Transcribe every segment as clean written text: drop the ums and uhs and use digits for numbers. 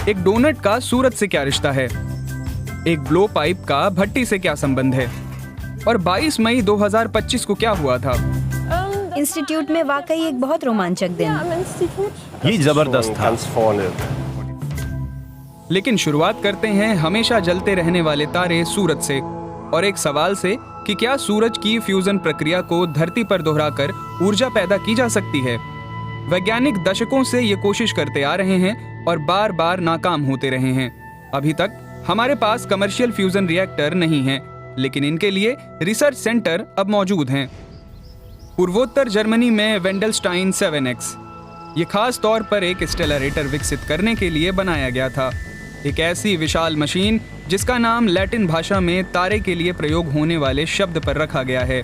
एक डोनट का सूरज से क्या रिश्ता है, एक ब्लो पाइप का भट्टी से क्या संबंध है, और 22 मई 2025 को क्या हुआ था। इंस्टीट्यूट में वाकई एक बहुत रोमांचक दिन। ये जबरदस्त था। लेकिन शुरुआत करते हैं हमेशा जलते रहने वाले तारे सूरज से, और एक सवाल से कि क्या सूरज की फ्यूजन प्रक्रिया को धरती पर दोहराकर ऊर्जा पैदा की जा सकती है। वैज्ञानिक दशकों से ये कोशिश करते आ रहे हैं और बार बार नाकाम होते रहे हैं। अभी तक हमारे पास कमर्शियल फ्यूजन रिएक्टर नहीं है, लेकिन इनके लिए रिसर्च सेंटर अब मौजूद हैं। पूर्वोत्तर जर्मनी में वेंडलस्टाइन 7X ये खास तौर पर एक स्टेलरेटर विकसित करने के लिए बनाया गया था, एक ऐसी विशाल मशीन जिसका नाम लैटिन भाषा में तारे के लिए प्रयोग होने वाले शब्द पर रखा गया है।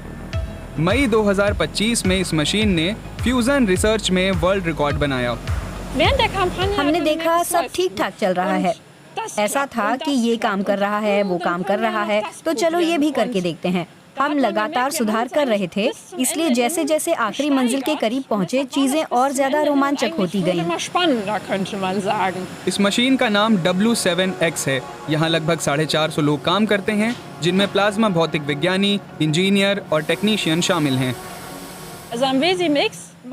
मई 2025 में इस मशीन ने फ्यूजन रिसर्च में वर्ल्ड रिकॉर्ड बनाया। हमने देखा सब ठीक ठाक चल रहा है। ऐसा था कि ये काम कर रहा है, वो काम कर रहा है, तो चलो ये भी करके देखते हैं। हम लगातार सुधार कर रहे थे, इसलिए जैसे जैसे आखिरी मंजिल के करीब पहुंचे, चीजें और ज्यादा रोमांचक होती गईं। इस मशीन का नाम W7X है। यहाँ लगभग 450 लोग काम करते हैं, जिनमें प्लाज्मा भौतिक विज्ञानी, इंजीनियर और टेक्नीशियन शामिल हैं।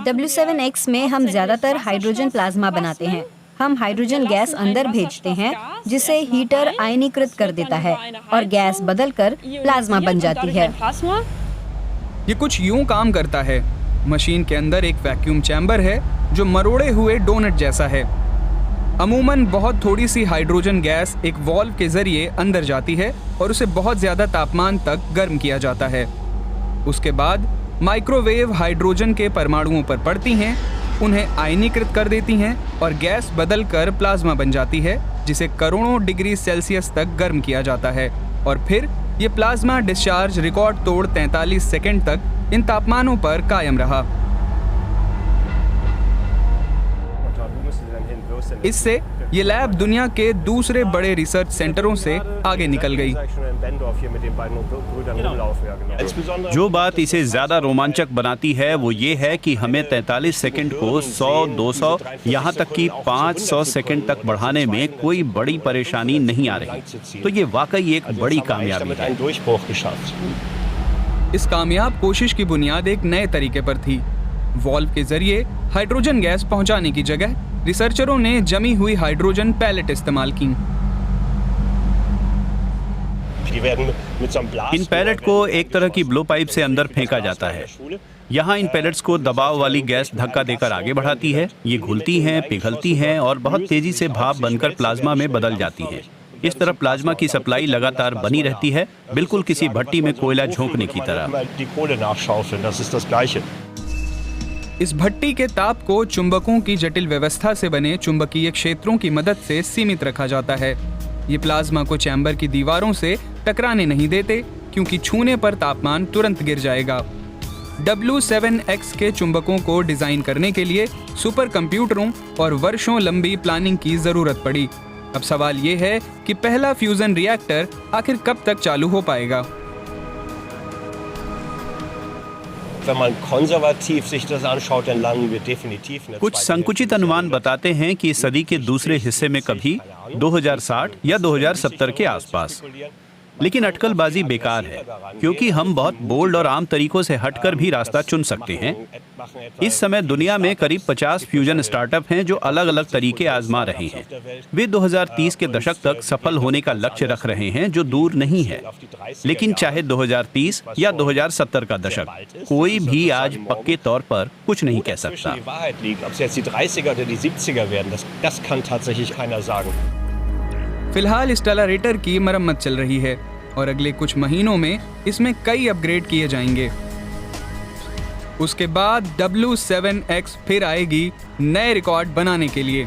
W7X में हम ज्यादातर हाइड्रोजन प्लाज्मा बनाते हैं। हम हाइड्रोजन गैस अंदर भेजते हैं, जिसे हीटर आयनीकृत कर देता है और गैस बदलकर प्लाज्मा बन जाती है। ये कुछ यूं काम करता है। मशीन के अंदर एक वैक्यूम चैम्बर है जो मरोड़े हुए डोनट जैसा है। अमूमन बहुत थोड़ी सी हाइड्रोजन गैस एक वॉल्व के जरिए अंदर जाती है और उसे बहुत ज्यादा तापमान तक गर्म किया जाता है। उसके बाद माइक्रोवेव हाइड्रोजन के परमाणुओं पर पड़ती हैं, उन्हें आयनीकृत कर देती हैं और गैस बदलकर प्लाज्मा बन जाती है, जिसे करोड़ों डिग्री सेल्सियस तक गर्म किया जाता है। और फिर ये प्लाज्मा डिस्चार्ज रिकॉर्ड तोड़ 43 सेकंड तक इन तापमानों पर कायम रहा। इससे ये लैब दुनिया के दूसरे बड़े रिसर्च सेंटरों से आगे निकल गई। जो बात इसे ज्यादा रोमांचक बनाती है वो ये है कि हमें 43 सेकंड को 100, 200, यहाँ तक कि 500 सेकंड तक बढ़ाने में कोई बड़ी परेशानी नहीं आ रही। तो ये वाकई एक बड़ी कामयाबी है। इस कामयाब कोशिश की बुनियाद एक नए तरीके पर थी। वॉल्व के जरिए हाइड्रोजन गैस पहुंचाने की जगह रिसर्चरों ने जमी हुई हाइड्रोजन पैलेट इस्तेमाल की। इन पैलेट को एक तरह की ब्लो पाइप से अंदर फेंका जाता है। यहाँ इन पैलेट्स को दबाव वाली गैस धक्का देकर आगे बढ़ाती है। ये घुलती हैं, पिघलती हैं और बहुत तेजी से भाप बनकर प्लाज्मा में बदल जाती हैं। इस तरह प्लाज्मा की सप्लाई लगातार बनी रहती है, बिल्कुल किसी भट्टी में कोयला झोंकने की तरह। इस भट्टी के ताप को चुंबकों की जटिल व्यवस्था से बने चुंबकीय क्षेत्रों की मदद से सीमित रखा जाता है। ये प्लाज्मा को चैम्बर की दीवारों से टकराने नहीं देते, क्योंकि छूने पर तापमान तुरंत गिर जाएगा। W7X के चुंबकों को डिजाइन करने के लिए सुपर कंप्यूटरों और वर्षों लंबी प्लानिंग की जरूरत पड़ी। अब सवाल ये है कि पहला फ्यूजन रिएक्टर आखिर कब तक चालू हो पाएगा। कुछ संकुचित अनुमान बताते हैं कि सदी के दूसरे हिस्से में कभी 2060 या 2070 के आसपास। लेकिन अटकलबाजी बेकार है, क्योंकि हम बहुत बोल्ड और आम तरीकों से हटकर भी रास्ता चुन सकते हैं। इस समय दुनिया में करीब 50 फ्यूजन स्टार्टअप हैं जो अलग अलग तरीके आजमा रहे हैं। वे 2030 के दशक तक सफल होने का लक्ष्य रख रहे हैं, जो दूर नहीं है। लेकिन चाहे 2030 या 2070 का दशक, कोई भी आज पक्के तौर पर कुछ नहीं कह सकता। फिलहाल स्टेलरेटर की मरम्मत चल रही है और अगले कुछ महीनों में इसमें कई अपग्रेड किए जाएंगे। उसके बाद W7X फिर आएगी नए रिकॉर्ड बनाने के लिए।